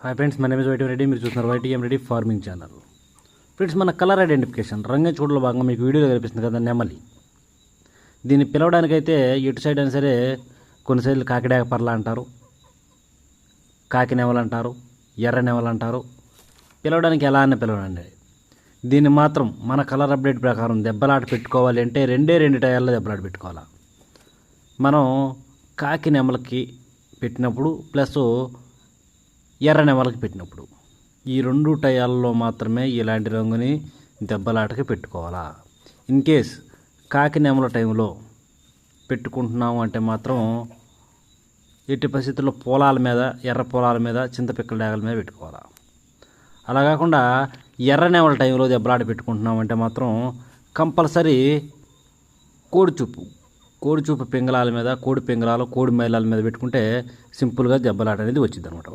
Hi friends, మన name is YTM Reddy. మీరు చూస్తున్నారు YTM Reddy farming channel. Friends, మన కలర్ ఐడెంటిఫికేషన్ రంగచూడలో భాగంగా మీకు వీడియోలో కనిపిస్తుంది కదా, నెమలి. దీన్ని పిలవడానికైతే ఎటు సైడ్ అయినా సరే కొన్ని సైడ్లు కాకిడాక పర్ల అంటారు, కాకి నెమలు అంటారు, ఎర్ర నెమలు అంటారు. పిలవడానికి ఎలా అన్న పిలవడండి. దీన్ని మాత్రం మన కలర్ అప్డేట్ ప్రకారం దెబ్బలాట పెట్టుకోవాలి అంటే రెండు టైర్లో దెబ్బలాట పెట్టుకోవాలి. మనం కాకి నెమలకి పెట్టినప్పుడు ప్లస్ ఎర్ర నెమలకి పెట్టినప్పుడు ఈ రెండు టయాల్లో మాత్రమే ఇలాంటి రంగుని దెబ్బలాటకి పెట్టుకోవాలా. ఇన్ కేస్ కాకి నెమల టైంలో పెట్టుకుంటున్నాము అంటే మాత్రం ఎట్టి పరిస్థితుల్లో పొలాల మీద, ఎర్ర పొలాల మీద, చింతపిక్కల డాగల మీద పెట్టుకోవాలా. అలా కాకుండా ఎర్ర నెమల టైంలో దెబ్బలాట పెట్టుకుంటున్నామంటే మాత్రం కంపల్సరీ కోడి చూపు పింగళాల మీద, కోడి పింగళాలు, కోడి మైలాల మీద పెట్టుకుంటే సింపుల్గా దెబ్బలాట అనేది వచ్చింది అనమాట.